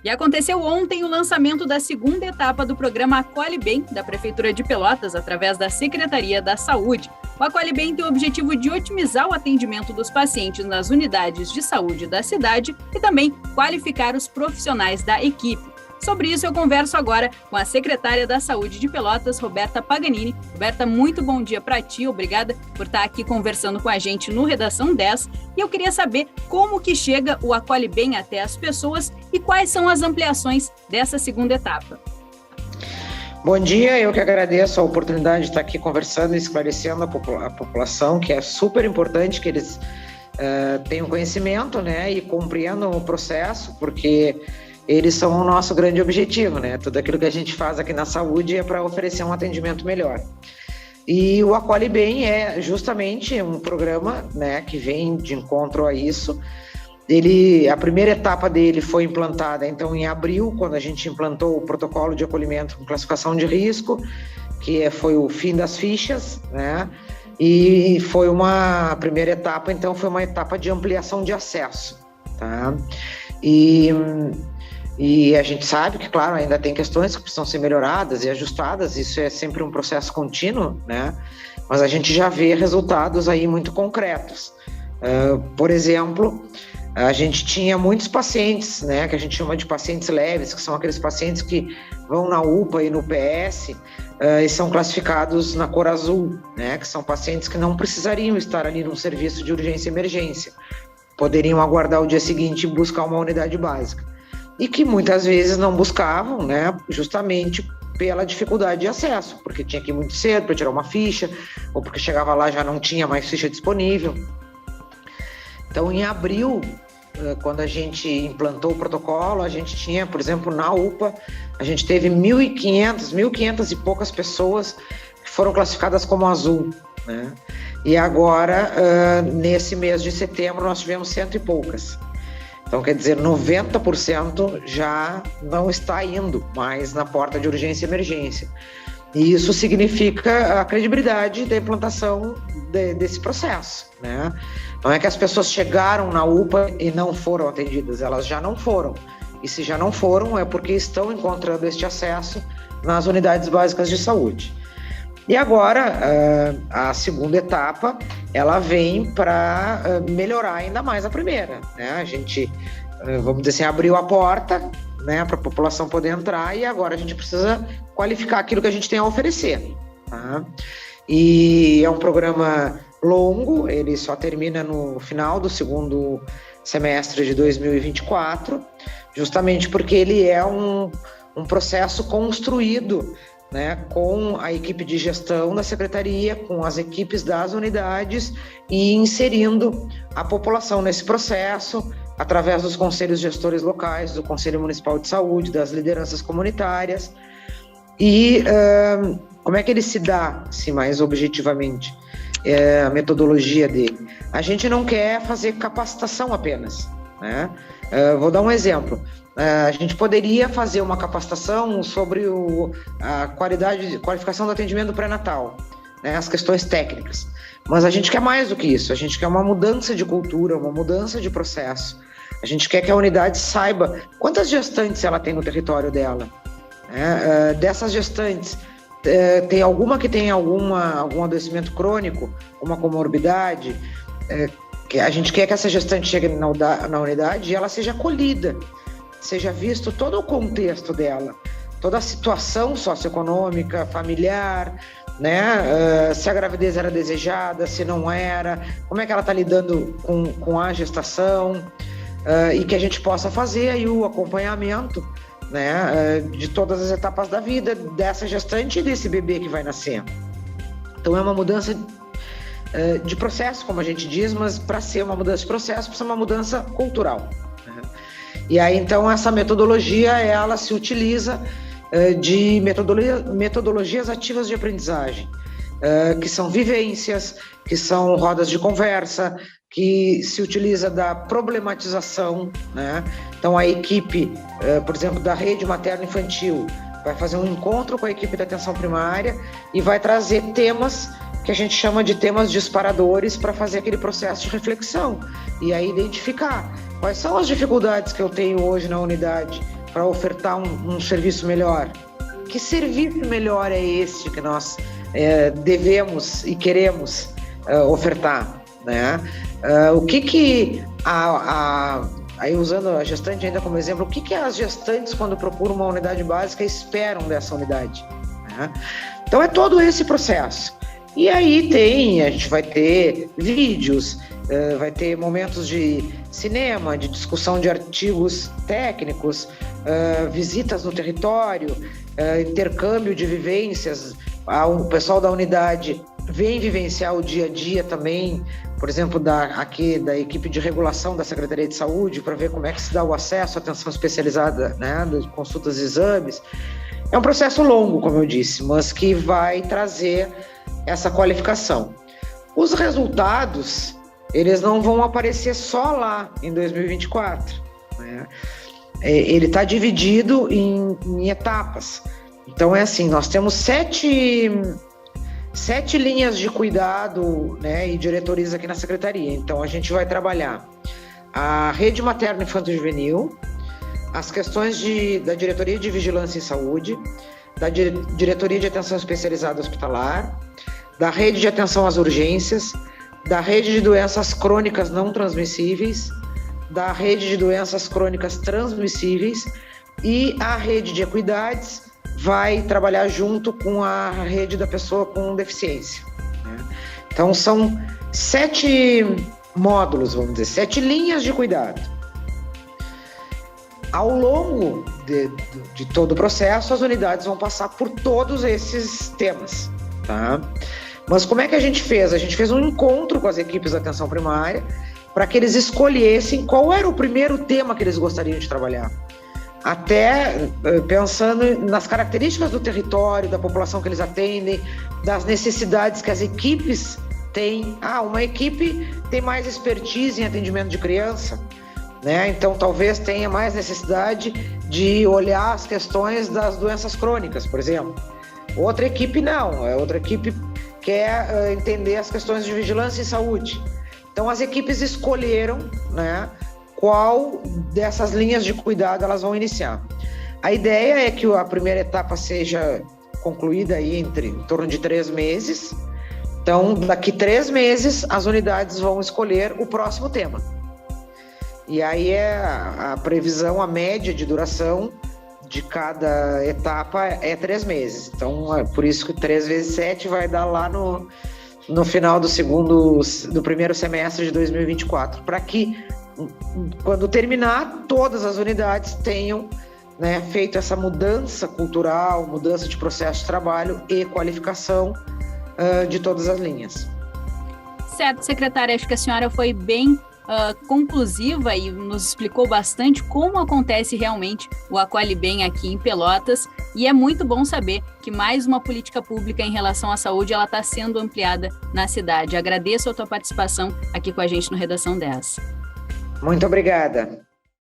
E aconteceu ontem o lançamento da segunda etapa do programa Acolhe Bem, da Prefeitura de Pelotas, através da Secretaria da Saúde. O Acolhe Bem tem o objetivo de otimizar o atendimento dos pacientes nas unidades de saúde da cidade e também qualificar os profissionais da equipe. Sobre isso, eu converso agora com a secretária da Saúde de Pelotas, Roberta Paganini. Roberta, muito bom dia para ti, obrigada por estar aqui conversando com a gente no Redação 10. E eu queria saber como que chega o Acolhe Bem até as pessoas e quais são as ampliações dessa segunda etapa. Bom dia, eu que agradeço a oportunidade de estar aqui conversando e esclarecendo a população, que é super importante que eles tenham conhecimento, né, e compreendam o processo, porque eles são o nosso grande objetivo, né? Tudo aquilo que a gente faz aqui na saúde é para oferecer um atendimento melhor. E o Acolhe Bem é justamente um programa, né, que vem de encontro a isso. A primeira etapa dele foi implantada, então, em abril, quando a gente implantou o protocolo de acolhimento com classificação de risco, que foi o fim das fichas, né? E foi a primeira etapa, então, foi uma etapa de ampliação de acesso, tá? E a gente sabe que, claro, ainda tem questões que precisam ser melhoradas e ajustadas, isso é sempre um processo contínuo, né? Mas a gente já vê resultados aí muito concretos. Por exemplo, a gente tinha muitos pacientes, né, que a gente chama de pacientes leves, que são aqueles pacientes que vão na UPA e no PS e são classificados na cor azul, né, que são pacientes que não precisariam estar ali num serviço de urgência e emergência, poderiam aguardar o dia seguinte e buscar uma unidade básica. E que muitas vezes não buscavam, né, justamente pela dificuldade de acesso, porque tinha que ir muito cedo para tirar uma ficha, ou porque chegava lá já não tinha mais ficha disponível. Então, em abril, quando a gente implantou o protocolo, a gente tinha, por exemplo, na UPA, a gente teve 1.500 e poucas pessoas que foram classificadas como azul, né? E agora, nesse mês de setembro, nós tivemos 100 e poucas. Então, quer dizer, 90% já não está indo mais na porta de urgência e emergência. E isso significa a credibilidade da implantação desse processo, né? Não é que as pessoas chegaram na UPA e não foram atendidas, elas já não foram. E se já não foram, é porque estão encontrando este acesso nas unidades básicas de saúde. E agora, a segunda etapa, ela vem para melhorar ainda mais a primeira, né? A gente, vamos dizer assim, abriu a porta, né, para a população poder entrar e agora a gente precisa qualificar aquilo que a gente tem a oferecer, tá? E é um programa longo, ele só termina no final do segundo semestre de 2024, justamente porque ele é um processo construído, né, com a equipe de gestão da secretaria, com as equipes das unidades e inserindo a população nesse processo através dos conselhos gestores locais, do Conselho Municipal de Saúde, das lideranças comunitárias. E como é que ele se dá, assim, mais objetivamente, a metodologia dele? A gente não quer fazer capacitação apenas, né? Vou dar um exemplo. A gente poderia fazer uma capacitação sobre a qualificação do atendimento pré-natal, né, as questões técnicas. Mas a gente quer mais do que isso, a gente quer uma mudança de cultura, uma mudança de processo. A gente quer que a unidade saiba quantas gestantes ela tem no território dela. Né? Dessas gestantes, tem alguma que tem algum adoecimento crônico, uma comorbidade, que a gente quer que essa gestante chegue na unidade e ela seja acolhida, seja visto todo o contexto dela, toda a situação socioeconômica, familiar, né? Se a gravidez era desejada, se não era, como é que ela está lidando com a gestação, e que a gente possa fazer aí o acompanhamento, né, de todas as etapas da vida dessa gestante e desse bebê que vai nascer. Então é uma mudança de processo, como a gente diz, mas para ser uma mudança de processo, precisa ser uma mudança cultural. E aí, então, essa metodologia, ela se utiliza de metodologias ativas de aprendizagem, que são vivências, que são rodas de conversa, que se utiliza da problematização, né? Então, a equipe, por exemplo, da rede materno-infantil, vai fazer um encontro com a equipe da atenção primária e vai trazer temas que a gente chama de temas disparadores para fazer aquele processo de reflexão e aí identificar quais são as dificuldades que eu tenho hoje na unidade para ofertar um serviço melhor. Que serviço melhor é este que nós devemos e queremos ofertar, né? O que aí usando a gestante ainda como exemplo, o que as gestantes, quando procuram uma unidade básica, esperam dessa unidade, né? Então é todo esse processo. E aí a gente vai ter vídeos, vai ter momentos de cinema, de discussão de artigos técnicos, visitas no território, intercâmbio de vivências. O pessoal da unidade vem vivenciar o dia a dia também, por exemplo, da equipe de regulação da Secretaria de Saúde, para ver como é que se dá o acesso à atenção especializada, né, de consultas e exames. É um processo longo, como eu disse, mas que vai trazer essa qualificação. Os resultados, eles não vão aparecer só lá em 2024, né? Ele está dividido em etapas. Então é assim, nós temos sete linhas de cuidado, né, e diretorias aqui na Secretaria. Então a gente vai trabalhar a rede materno infanto-juvenil, as questões da Diretoria de Vigilância em Saúde, da Diretoria de Atenção Especializada Hospitalar, da rede de atenção às urgências, da rede de doenças crônicas não transmissíveis, da rede de doenças crônicas transmissíveis, e a rede de equidades vai trabalhar junto com a rede da pessoa com deficiência, né? Então são 7 módulos, vamos dizer, 7 linhas de cuidado. Ao longo de todo o processo, as unidades vão passar por todos esses temas, tá? Mas como é que a gente fez? A gente fez um encontro com as equipes da atenção primária para que eles escolhessem qual era o primeiro tema que eles gostariam de trabalhar. Até pensando nas características do território, da população que eles atendem, das necessidades que as equipes têm. Uma equipe tem mais expertise em atendimento de criança, né? Então talvez tenha mais necessidade de olhar as questões das doenças crônicas, por exemplo. Outra equipe não, outra equipe quer entender as questões de vigilância em saúde. Então as equipes escolheram, né, qual dessas linhas de cuidado elas vão iniciar. A ideia é que a primeira etapa seja concluída aí em torno de 3 meses. Então, daqui 3 meses, as unidades vão escolher o próximo tema. E aí a previsão, a média de duração de cada etapa é 3 meses. Então, é por isso que 3 vezes 7 vai dar lá no final do primeiro semestre de 2024, para que, quando terminar, todas as unidades tenham, né, feito essa mudança cultural, mudança de processo de trabalho e qualificação de todas as linhas. Certo, secretária, acho que a senhora foi bem conclusiva e nos explicou bastante como acontece realmente o Acolhe Bem aqui em Pelotas, e é muito bom saber que mais uma política pública em relação à saúde ela está sendo ampliada na cidade. Agradeço a tua participação aqui com a gente no Redação 10. Muito obrigada.